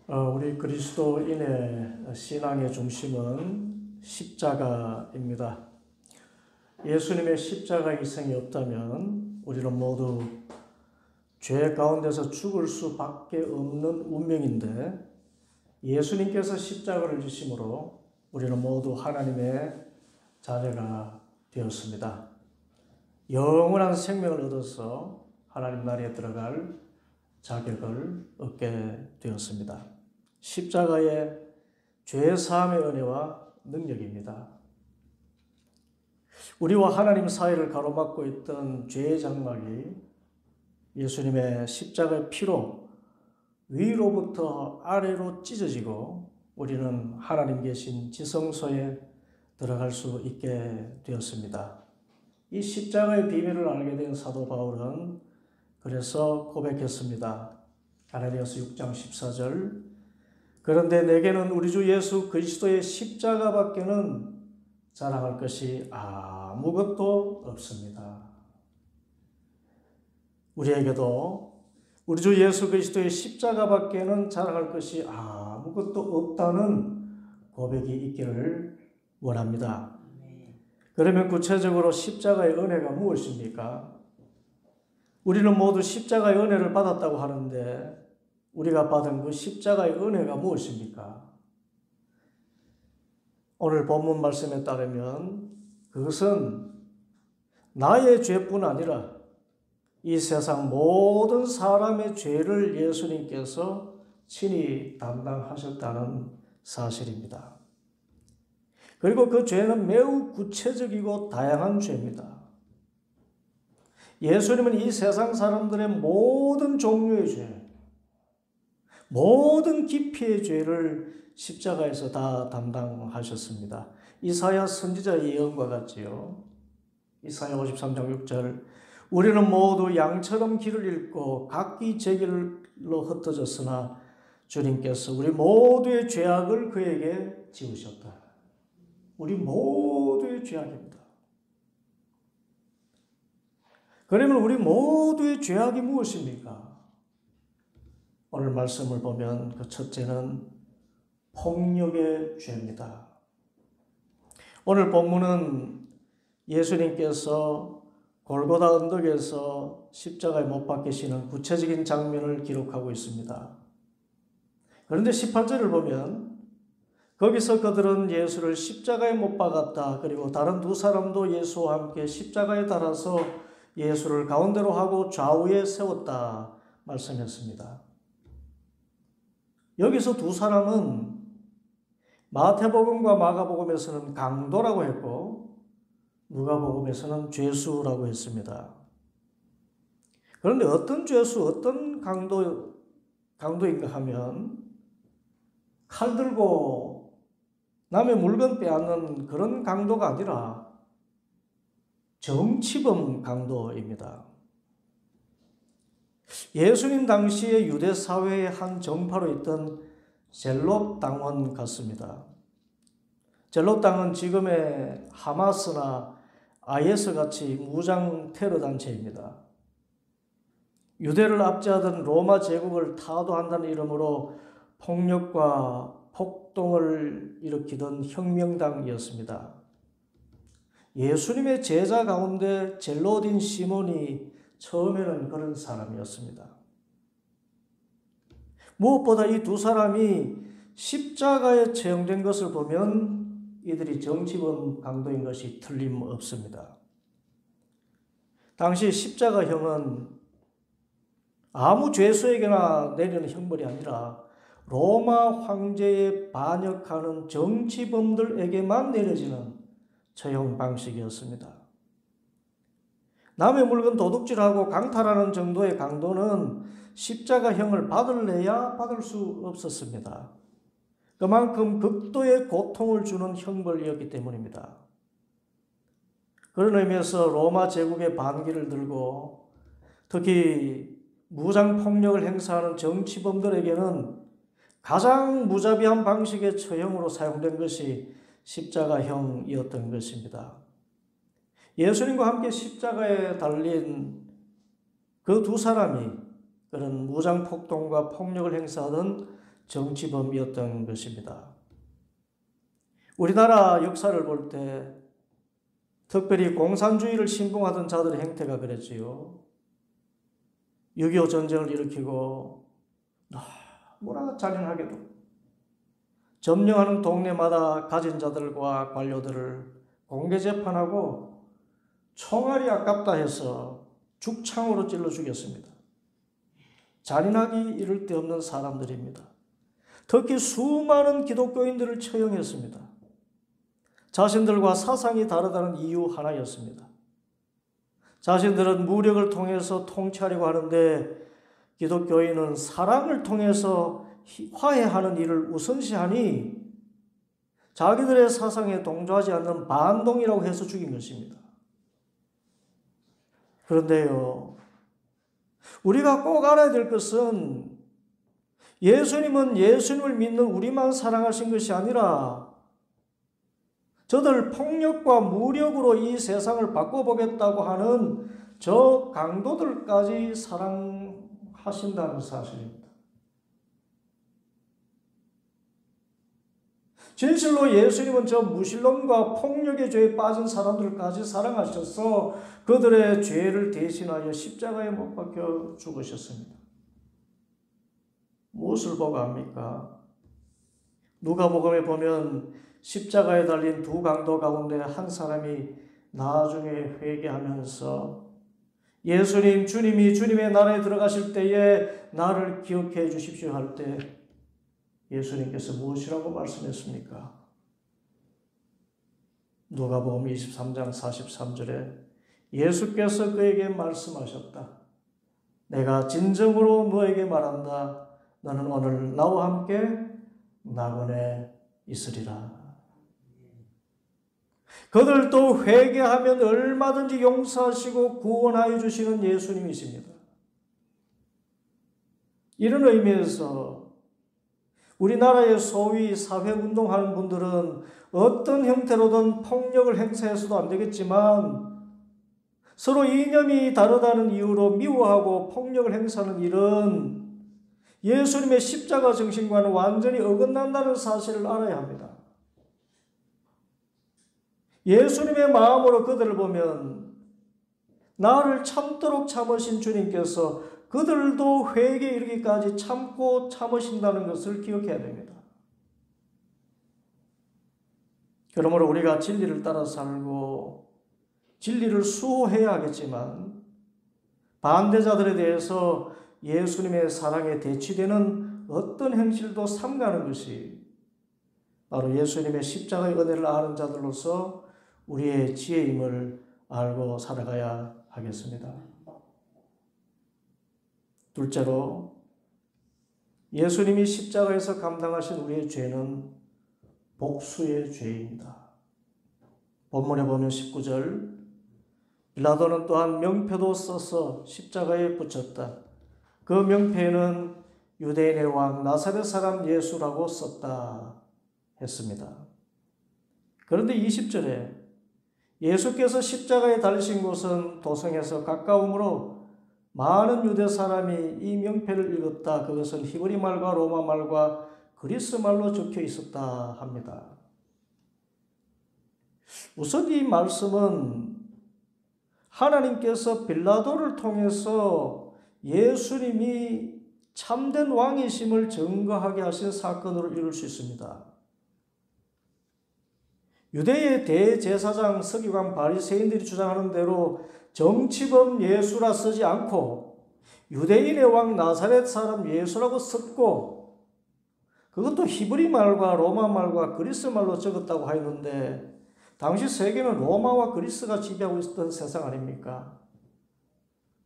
우리 그리스도인의 신앙의 중심은 십자가입니다. 예수님의 십자가 희생이 없다면 우리는 모두 죄 가운데서 죽을 수밖에 없는 운명인데, 예수님께서 십자가를 지심으로 우리는 모두 하나님의 자녀가 되었습니다. 영원한 생명을 얻어서 하나님 나라에 들어갈 자격을 얻게 되었습니다. 십자가의 죄사함의 은혜와 능력입니다. 우리와 하나님 사이를 가로막고 있던 죄의 장막이 예수님의 십자가의 피로 위로부터 아래로 찢어지고 우리는 하나님 계신 지성소에 들어갈 수 있게 되었습니다. 이 십자가의 비밀을 알게 된 사도 바울은 그래서 고백했습니다. 갈라디아서 6장 14절. 그런데 내게는 우리 주 예수 그리스도의 십자가밖에는 자랑할 것이 아무것도 없습니다. 우리에게도 우리 주 예수 그리스도의 십자가밖에는 자랑할 것이 아무것도 없다는 고백이 있기를 원합니다. 그러면 구체적으로 십자가의 은혜가 무엇입니까? 우리는 모두 십자가의 은혜를 받았다고 하는데, 우리가 받은 그 십자가의 은혜가 무엇입니까? 오늘 본문 말씀에 따르면 그것은 나의 죄뿐 아니라 이 세상 모든 사람의 죄를 예수님께서 친히 담당하셨다는 사실입니다. 그리고 그 죄는 매우 구체적이고 다양한 죄입니다. 예수님은 이 세상 사람들의 모든 종류의 죄, 모든 깊이의 죄를 십자가에서 다 담당하셨습니다. 이사야 선지자의 예언과 같지요. 이사야 53장 6절. 우리는 모두 양처럼 길을 잃고 각기 제 길로 흩어졌으나 주님께서 우리 모두의 죄악을 그에게 지우셨다. 우리 모두의 죄악입니다. 그러면 우리 모두의 죄악이 무엇입니까? 오늘 말씀을 보면 그 첫째는 폭력의 죄입니다. 오늘 본문은 예수님께서 골고다 언덕에서 십자가에 못 박히시는 구체적인 장면을 기록하고 있습니다. 그런데 18절을 보면 거기서 그들은 예수를 십자가에 못 박았다. 그리고 다른 두 사람도 예수와 함께 십자가에 달아서 예수를 가운데로 하고 좌우에 세웠다 말씀했습니다. 여기서 두 사람은 마태복음과 마가복음에서는 강도라고 했고 누가복음에서는 죄수라고 했습니다. 그런데 어떤 죄수, 어떤 강도인가 하면 칼 들고 남의 물건 빼앗는 그런 강도가 아니라 정치범 강도입니다. 예수님 당시에 유대 사회의 한 정파로 있던 젤롯 당원 같습니다. 젤롯 당은 지금의 하마스나 IS 같이 무장 테러 단체입니다. 유대를 압제하던 로마 제국을 타도한다는 이름으로 폭력과 폭동을 일으키던 혁명당이었습니다. 예수님의 제자 가운데 젤롯인 시몬이 처음에는 그런 사람이었습니다. 무엇보다 이 두 사람이 십자가에 처형된 것을 보면 이들이 정치범 강도인 것이 틀림없습니다. 당시 십자가형은 아무 죄수에게나 내리는 형벌이 아니라 로마 황제에 반역하는 정치범들에게만 내려지는 처형 방식이었습니다. 남의 물건 도둑질하고 강탈하는 정도의 강도는 십자가형을 받을래야 받을 수 없었습니다. 그만큼 극도의 고통을 주는 형벌이었기 때문입니다. 그런 의미에서 로마 제국의 반기를 들고 특히 무장폭력을 행사하는 정치범들에게는 가장 무자비한 방식의 처형으로 사용된 것이 십자가형이었던 것입니다. 예수님과 함께 십자가에 달린 그 두 사람이 그런 무장폭동과 폭력을 행사하던 정치범이었던 것입니다. 우리나라 역사를 볼 때 특별히 공산주의를 신봉하던 자들의 행태가 그랬지요. 6.25 전쟁을 일으키고 너무나 잔인하게도 점령하는 동네마다 가진 자들과 관료들을 공개 재판하고 총알이 아깝다 해서 죽창으로 찔러 죽였습니다. 잔인하기 이를 데 없는 사람들입니다. 특히 수많은 기독교인들을 처형했습니다. 자신들과 사상이 다르다는 이유 하나였습니다. 자신들은 무력을 통해서 통치하려고 하는데 기독교인은 사랑을 통해서 화해하는 일을 우선시하니 자기들의 사상에 동조하지 않는 반동이라고 해서 죽인 것입니다. 그런데요, 우리가 꼭 알아야 될 것은 예수님은 예수님을 믿는 우리만 사랑하신 것이 아니라 저들 폭력과 무력으로 이 세상을 바꿔보겠다고 하는 저 강도들까지 사랑하신다는 사실입니다. 진실로 예수님은 저 무신론과 폭력의 죄에 빠진 사람들까지 사랑하셔서 그들의 죄를 대신하여 십자가에 못 박혀 죽으셨습니다. 무엇을 보고 합니까? 누가복음에 보면 십자가에 달린 두 강도 가운데 한 사람이 나중에 회개하면서 예수님, 주님이 주님의 나라에 들어가실 때에 나를 기억해 주십시오 할 때 예수님께서 무엇이라고 말씀했습니까? 누가복음 23장 43절에 예수께서 그에게 말씀하셨다. 내가 진정으로 너에게 말한다. 너는 오늘 나와 함께 낙원에 있으리라. 그들도 회개하면 얼마든지 용서하시고 구원하여 주시는 예수님이십니다. 이런 의미에서 우리나라의 소위 사회운동하는 분들은 어떤 형태로든 폭력을 행사해서도 안 되겠지만 서로 이념이 다르다는 이유로 미워하고 폭력을 행사하는 일은 예수님의 십자가 정신과는 완전히 어긋난다는 사실을 알아야 합니다. 예수님의 마음으로 그들을 보면 나를 참도록 참으신 주님께서 그들도 회개에 이르기까지 참고 참으신다는 것을 기억해야 됩니다. 그러므로 우리가 진리를 따라 살고 진리를 수호해야 하겠지만 반대자들에 대해서 예수님의 사랑에 대치되는 어떤 행실도 삼가는 것이 바로 예수님의 십자가의 은혜를 아는 자들로서 우리의 지혜임을 알고 살아가야 하겠습니다. 둘째로 예수님이 십자가에서 감당하신 우리의 죄는 복수의 죄입니다. 본문에 보면 19절 빌라도는 또한 명패도 써서 십자가에 붙였다. 그 명패에는 유대인의 왕 나사렛 사람 예수라고 썼다 했습니다. 그런데 20절에 예수께서 십자가에 달리신 곳은 도성에서 가까우므로 많은 유대 사람이 이 명패를 읽었다. 그것은 히브리 말과 로마 말과 그리스 말로 적혀 있었다 합니다. 우선 이 말씀은 하나님께서 빌라도를 통해서 예수님이 참된 왕이심을 증거하게 하신 사건으로 이룰 수 있습니다. 유대의 대제사장 서기관 바리새인들이 주장하는 대로 정치범 예수라 쓰지 않고 유대인의 왕 나사렛 사람 예수라고 썼고 그것도 히브리 말과 로마 말과 그리스 말로 적었다고 하였는데 당시 세계는 로마와 그리스가 지배하고 있었던 세상 아닙니까?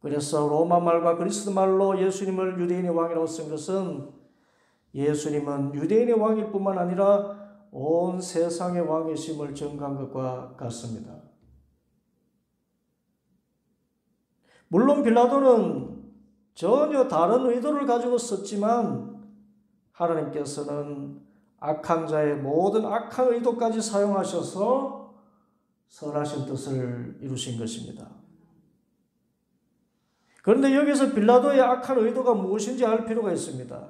그래서 로마 말과 그리스 말로 예수님을 유대인의 왕이라고 쓴 것은 예수님은 유대인의 왕일 뿐만 아니라 온 세상의 왕이심을 증거한 것과 같습니다. 물론 빌라도는 전혀 다른 의도를 가지고 썼지만 하나님께서는 악한 자의 모든 악한 의도까지 사용하셔서 선하신 뜻을 이루신 것입니다. 그런데 여기서 빌라도의 악한 의도가 무엇인지 알 필요가 있습니다.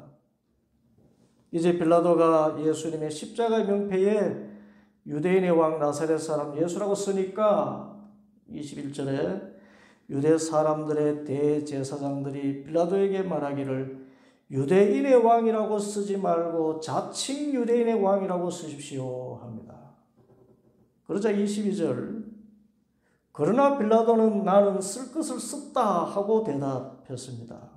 이제 빌라도가 예수님의 십자가 명패에 유대인의 왕 나사렛 사람 예수라고 쓰니까 21절에 유대 사람들의 대제사장들이 빌라도에게 말하기를 유대인의 왕이라고 쓰지 말고 자칭 유대인의 왕이라고 쓰십시오 합니다. 그러자 22절 그러나 빌라도는 나는 쓸 것을 썼다 하고 대답했습니다.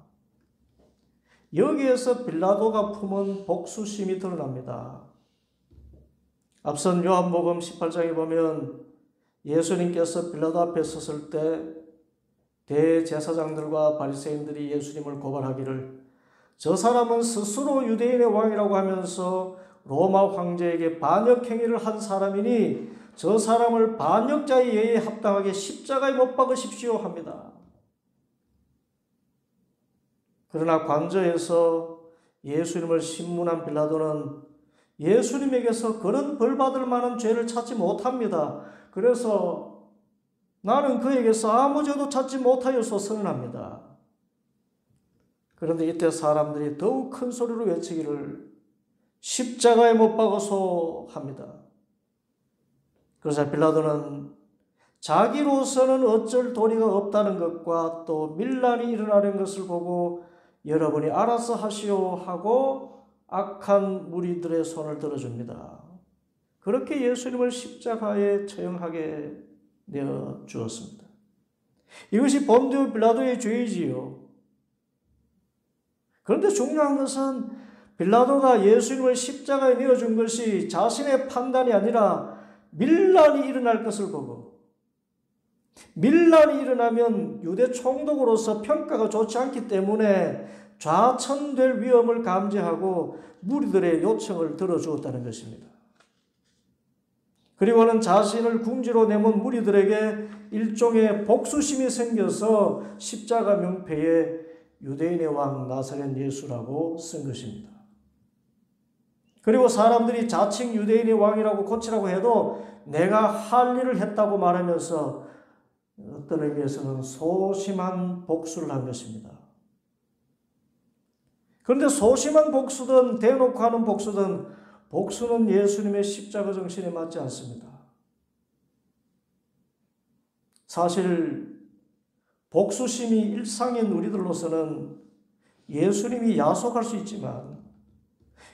여기에서 빌라도가 품은 복수심이 드러납니다. 앞선 요한복음 18장에 보면 예수님께서 빌라도 앞에 섰을 때 대제사장들과 바리새인들이 예수님을 고발하기를 저 사람은 스스로 유대인의 왕이라고 하면서 로마 황제에게 반역 행위를 한 사람이니 저 사람을 반역자의 예에 합당하게 십자가에 못 박으십시오 합니다. 그러나 관저에서 예수님을 신문한 빌라도는 예수님에게서 그런 벌받을 만한 죄를 찾지 못합니다. 그래서 나는 그에게서 아무 죄도 찾지 못하여서 선언합니다. 그런데 이때 사람들이 더욱 큰 소리로 외치기를 십자가에 못 박아서 합니다. 그래서 빌라도는 자기로서는 어쩔 도리가 없다는 것과 또 밀란이 일어나는 것을 보고 여러분이 알아서 하시오 하고 악한 무리들의 손을 들어줍니다. 그렇게 예수님을 십자가에 처형하게 내어 주었습니다. 이것이 본디오 빌라도의 죄이지요. 그런데 중요한 것은 빌라도가 예수님을 십자가에 내어준 것이 자신의 판단이 아니라 밀란이 일어날 것을 보고 밀란이 일어나면 유대 총독으로서 평가가 좋지 않기 때문에 좌천될 위험을 감지하고 무리들의 요청을 들어주었다는 것입니다. 그리고는 자신을 궁지로 내몬 무리들에게 일종의 복수심이 생겨서 십자가 명패에 유대인의 왕 나사렛 예수라고 쓴 것입니다. 그리고 사람들이 자칭 유대인의 왕이라고 고치라고 해도 내가 할 일을 했다고 말하면서 어떤 의미에서는 소심한 복수를 한 것입니다. 그런데 소심한 복수든 대놓고 하는 복수든 복수는 예수님의 십자가 정신에 맞지 않습니다. 사실 복수심이 일상인 우리들로서는 예수님이 야속할 수 있지만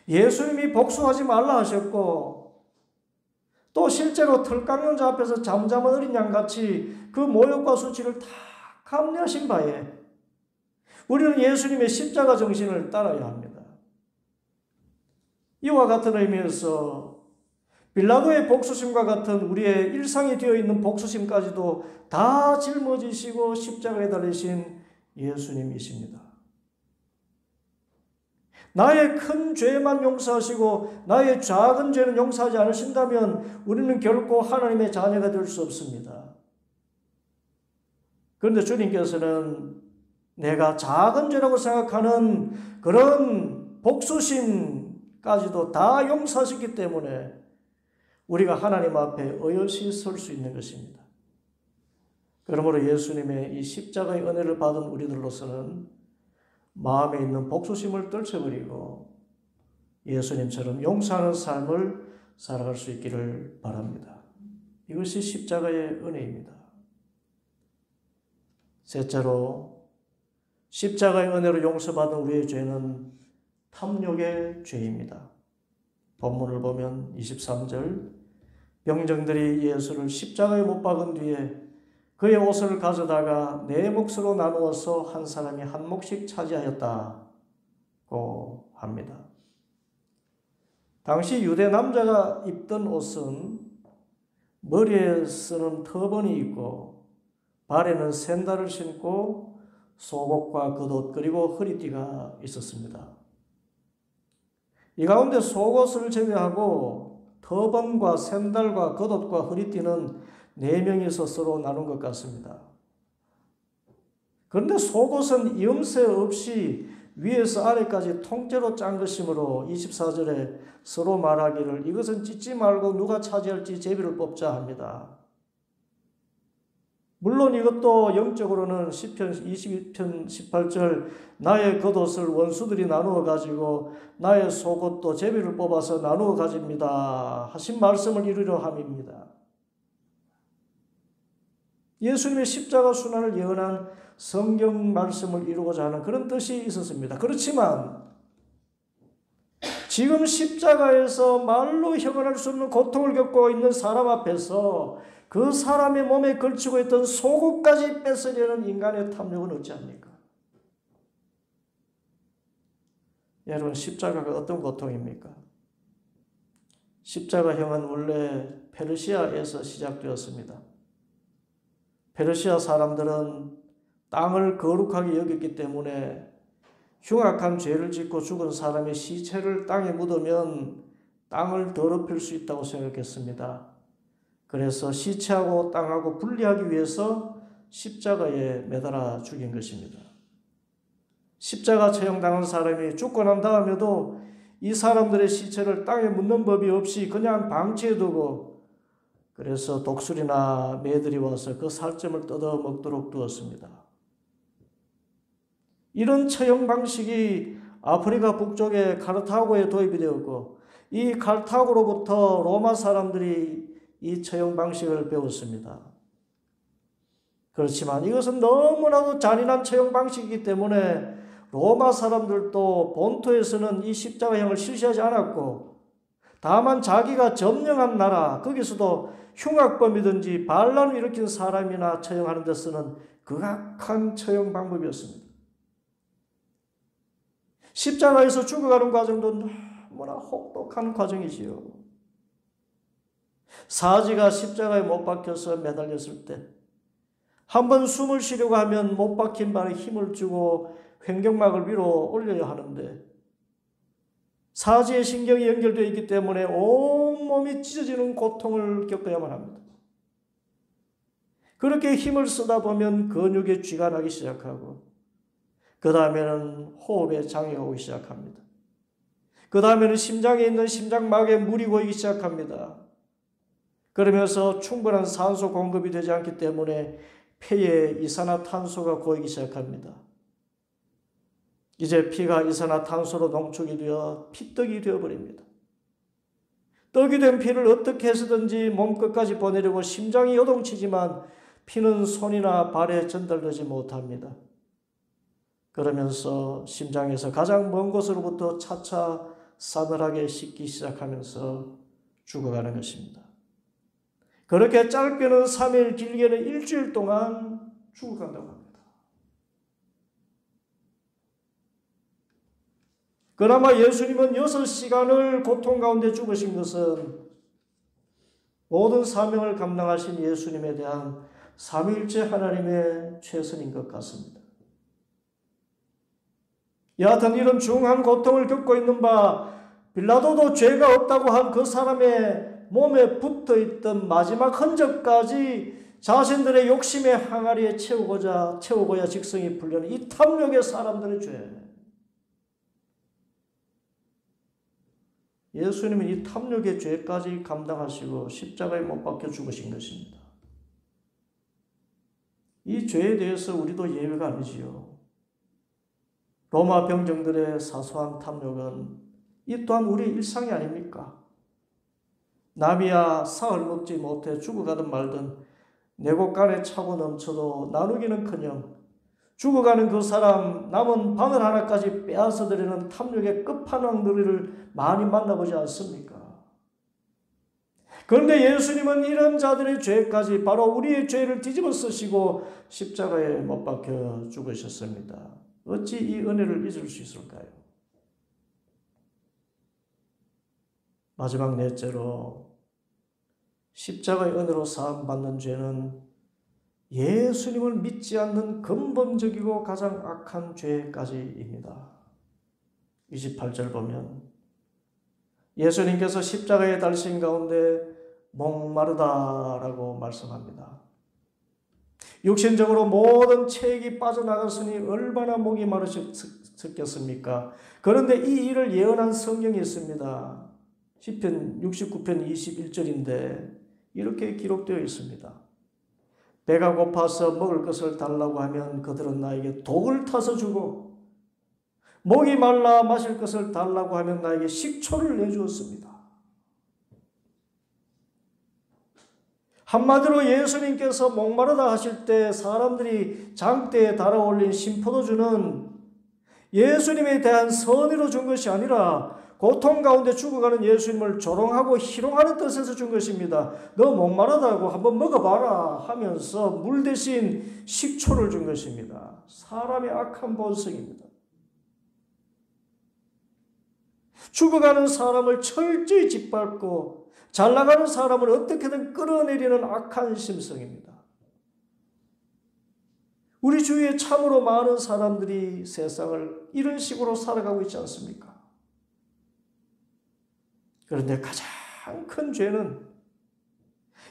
예수님이 복수하지 말라 하셨고 또 실제로 털 깎는 자 앞에서 잠잠한 어린 양같이 그 모욕과 수치를 다 감내하신 바에 우리는 예수님의 십자가 정신을 따라야 합니다. 이와 같은 의미에서 빌라도의 복수심과 같은 우리의 일상이 되어 있는 복수심까지도 다 짊어지시고 십자가에 달리신 예수님이십니다. 나의 큰 죄만 용서하시고 나의 작은 죄는 용서하지 않으신다면 우리는 결코 하나님의 자녀가 될 수 없습니다. 그런데 주님께서는 내가 작은 죄라고 생각하는 그런 복수심까지도 다 용서하셨기 때문에 우리가 하나님 앞에 어여시 설 수 있는 것입니다. 그러므로 예수님의 이 십자가의 은혜를 받은 우리들로서는 마음에 있는 복수심을 떨쳐버리고 예수님처럼 용서하는 삶을 살아갈 수 있기를 바랍니다. 이것이 십자가의 은혜입니다. 셋째로 십자가의 은혜로 용서받은 우리의 죄는 탐욕의 죄입니다. 본문을 보면 23절 병정들이 예수를 십자가에 못 박은 뒤에 그의 옷을 가져다가 네 몫으로 나누어서 한 사람이 한 몫씩 차지하였다고 합니다. 당시 유대 남자가 입던 옷은 머리에 쓰는 터번이 있고 발에는 샌들을 신고 속옷과 겉옷 그리고 허리띠가 있었습니다. 이 가운데 속옷을 제외하고 터번과 샌들과 겉옷과 허리띠는 4명이서 서로 나눈 것 같습니다. 그런데 속옷은 이음새 없이 위에서 아래까지 통째로 짠 것이므로 24절에 서로 말하기를 이것은 찢지 말고 누가 차지할지 제비를 뽑자 합니다. 물론 이것도 영적으로는 시편 22편 18절 나의 겉옷을 원수들이 나누어 가지고 나의 속옷도 제비를 뽑아서 나누어 가집니다 하신 말씀을 이루려 함입니다. 예수님의 십자가 순환을 예언한 성경 말씀을 이루고자 하는 그런 뜻이 있었습니다. 그렇지만 지금 십자가에서 말로 형언할 수 없는 고통을 겪고 있는 사람 앞에서 그 사람의 몸에 걸치고 있던 속옷까지 뺏으려는 인간의 탐욕은 어찌합니까? 여러분, 십자가가 어떤 고통입니까? 십자가형은 원래 페르시아에서 시작되었습니다. 페르시아 사람들은 땅을 거룩하게 여겼기 때문에 흉악한 죄를 짓고 죽은 사람의 시체를 땅에 묻으면 땅을 더럽힐 수 있다고 생각했습니다. 그래서 시체하고 땅하고 분리하기 위해서 십자가에 매달아 죽인 것입니다. 십자가 처형당한 사람이 죽고 난 다음에도 이 사람들의 시체를 땅에 묻는 법이 없이 그냥 방치해두고 그래서 독수리나 매들이 와서 그 살점을 뜯어 먹도록 두었습니다. 이런 처형 방식이 아프리카 북쪽의 카르타고에 도입이 되었고 이 카르타고로부터 로마 사람들이 이 처형 방식을 배웠습니다. 그렇지만 이것은 너무나도 잔인한 처형 방식이기 때문에 로마 사람들도 본토에서는 이 십자가형을 실시하지 않았고 다만 자기가 점령한 나라 거기서도 흉악범이든지 반란을 일으킨 사람이나 처형하는 데 쓰는 극악한 처형 방법이었습니다. 십자가에서 죽어가는 과정도 너무나 혹독한 과정이지요. 사지가 십자가에 못 박혀서 매달렸을 때 한 번 숨을 쉬려고 하면 못 박힌 발에 힘을 주고 횡격막을 위로 올려야 하는데 사지의 신경이 연결되어 있기 때문에 온몸이 찢어지는 고통을 겪어야만 합니다. 그렇게 힘을 쓰다 보면 근육에 쥐가 나기 시작하고 그 다음에는 호흡에 장애가 오기 시작합니다. 그 다음에는 심장에 있는 심장막에 물이 고이기 시작합니다. 그러면서 충분한 산소 공급이 되지 않기 때문에 폐에 이산화탄소가 고이기 시작합니다. 이제 피가 이산화탄소로 농축이 되어 피떡이 되어버립니다. 떡이 된 피를 어떻게 해서든지 몸끝까지 보내려고 심장이 요동치지만 피는 손이나 발에 전달되지 못합니다. 그러면서 심장에서 가장 먼 곳으로부터 차차 싸늘하게 식기 시작하면서 죽어가는 것입니다. 그렇게 짧게는 3일, 길게는 일주일 동안 죽어간다고 합니다. 그나마 예수님은 6시간을 고통 가운데 죽으신 것은 모든 사명을 감당하신 예수님에 대한 삼위일체 하나님의 최선인 것 같습니다. 여하튼 이런 중한 고통을 겪고 있는 바 빌라도도 죄가 없다고 한 그 사람의 몸에 붙어있던 마지막 흔적까지 자신들의 욕심의 항아리에 채우고야 직성이 풀려는 이 탐욕의 사람들의 죄. 예수님은 이 탐욕의 죄까지 감당하시고 십자가에 못 박혀 죽으신 것입니다. 이 죄에 대해서 우리도 예외가 아니지요. 로마 병정들의 사소한 탐욕은 이 또한 우리의 일상이 아닙니까? 남이야 사흘 먹지 못해 죽어가든 말든 내 곳간에 차고 넘쳐도 나누기는커녕 죽어가는 그 사람 남은 바늘 하나까지 빼앗아 들이는 탐욕의 끝판왕들을 많이 만나보지 않습니까? 그런데 예수님은 이런 자들의 죄까지 바로 우리의 죄를 뒤집어 쓰시고 십자가에 못 박혀 죽으셨습니다. 어찌 이 은혜를 잊을 수 있을까요? 마지막 넷째로 십자가의 은혜로 사함받는 죄는 예수님을 믿지 않는 근본적이고 가장 악한 죄까지입니다. 28절 보면 예수님께서 십자가에 달리신 가운데 목마르다라고 말씀합니다. 육신적으로 모든 체액이 빠져나갔으니 얼마나 목이 마르셨겠습니까? 그런데 이 일을 예언한 성경이 있습니다. 시편 69편 21절인데 이렇게 기록되어 있습니다. 배가 고파서 먹을 것을 달라고 하면 그들은 나에게 독을 타서 주고, 목이 말라 마실 것을 달라고 하면 나에게 식초를 내주었습니다. 한마디로 예수님께서 목마르다 하실 때 사람들이 장대에 달아올린 신포도주는 예수님에 대한 선의로 준 것이 아니라 고통 가운데 죽어가는 예수님을 조롱하고 희롱하는 뜻에서 준 것입니다. 너 목마르다고 한번 먹어봐라 하면서 물 대신 식초를 준 것입니다. 사람의 악한 본성입니다. 죽어가는 사람을 철저히 짓밟고 잘 나가는 사람을 어떻게든 끌어내리는 악한 심성입니다. 우리 주위에 참으로 많은 사람들이 세상을 이런 식으로 살아가고 있지 않습니까? 그런데 가장 큰 죄는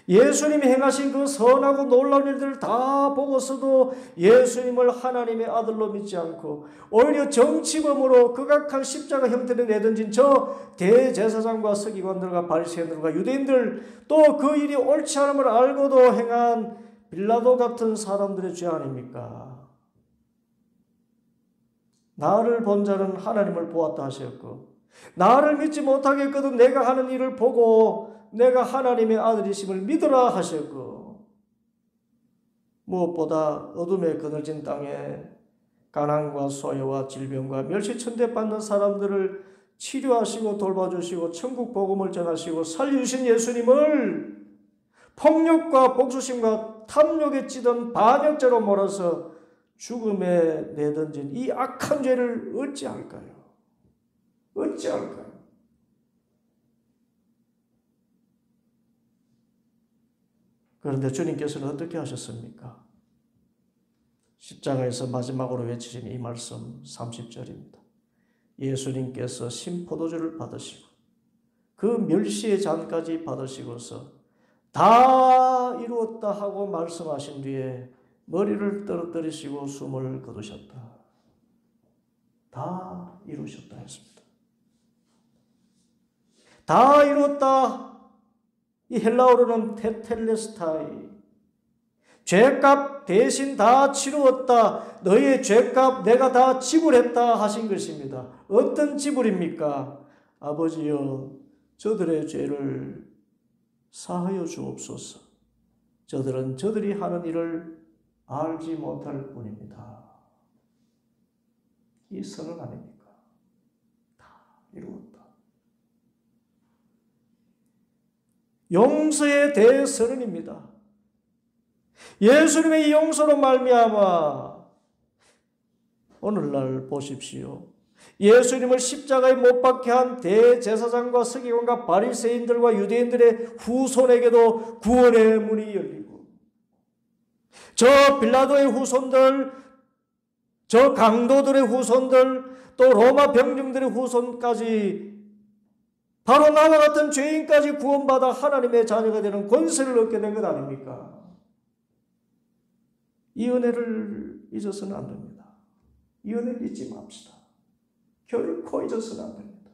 예수님이 행하신 그 선하고 놀라운 일들을 다 보고서도 예수님을 하나님의 아들로 믿지 않고 오히려 정치범으로 극악한 십자가 형태를 내던진 저 대제사장과 서기관들과 바리새인들과 유대인들, 또 그 일이 옳지 않음을 알고도 행한 빌라도 같은 사람들의 죄 아닙니까? 나를 본 자는 하나님을 보았다 하셨고, 나를 믿지 못하겠거든 내가 하는 일을 보고 내가 하나님의 아들이심을 믿으라 하셨고, 무엇보다 어둠에 그늘진 땅에 가난과 소외와 질병과 멸시천대 받는 사람들을 치료하시고 돌봐주시고 천국 복음을 전하시고 살려주신 예수님을 폭력과 복수심과 탐욕에 찌든 반역죄로 몰아서 죽음에 내던진 이 악한 죄를 어찌할까요? 어찌할까요? 그런데 주님께서는 어떻게 하셨습니까? 십자가에서 마지막으로 외치신 이 말씀 30절입니다. 예수님께서 신포도주를 받으시고 그 멸시의 잔까지 받으시고서 다 이루었다 하고 말씀하신 뒤에 머리를 떨어뜨리시고 숨을 거두셨다. 다 이루셨다 했습니다. 다 이루었다. 이 헬라어로는 테텔레스타이, 죄값 대신 다 치루었다. 너의 죄값 내가 다 지불했다 하신 것입니다. 어떤 지불입니까? 아버지여, 저들의 죄를 사하여 주옵소서. 저들은 저들이 하는 일을 알지 못할 뿐입니다. 이 선언 아닙니까? 다 이루었다. 용서의 대선언입니다. 예수님의 이 용서로 말미암아 오늘날 보십시오. 예수님을 십자가에 못 박게 한 대제사장과 서기관과 바리새인들과 유대인들의 후손에게도 구원의 문이 열리고, 저 빌라도의 후손들, 저 강도들의 후손들, 또 로마 병정들의 후손까지 바로 나와 같은 죄인까지 구원받아 하나님의 자녀가 되는 권세를 얻게 된 것 아닙니까? 이 은혜를 잊어서는 안 됩니다. 이 은혜를 잊지 맙시다. 결코 잊어서는 안 됩니다.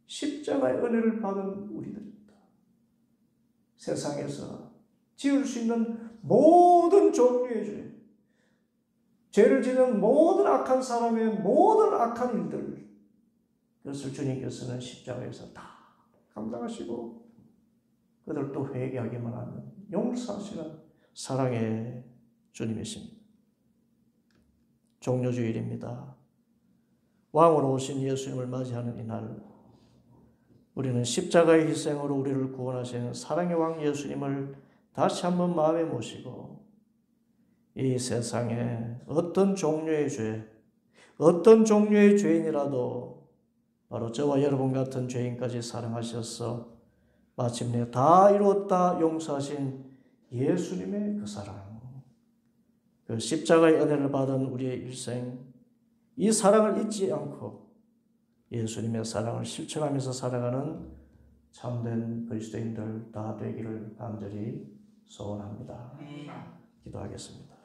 십자가의 은혜를 받은 우리들입니다. 세상에서 지을 수 있는 모든 종류의 죄, 죄를 지는 모든 악한 사람의 모든 악한 일들, 그것을 주님께서는 십자가에서 다 감당하시고 그들 또 회개하기만 하면 용서하시는 사랑의 주님이십니다. 종료주일입니다. 왕으로 오신 예수님을 맞이하는 이날, 우리는 십자가의 희생으로 우리를 구원하시는 사랑의 왕 예수님을 다시 한번 마음에 모시고 이 세상에 어떤 종류의 죄, 어떤 종류의 죄인이라도 바로 저와 여러분 같은 죄인까지 사랑하셔서 마침내 다 이루었다 용서하신 예수님의 그 사랑, 그 십자가의 은혜를 받은 우리의 일생, 이 사랑을 잊지 않고 예수님의 사랑을 실천하면서 살아가는 참된 그리스도인들 다 되기를 간절히 소원합니다. 기도하겠습니다.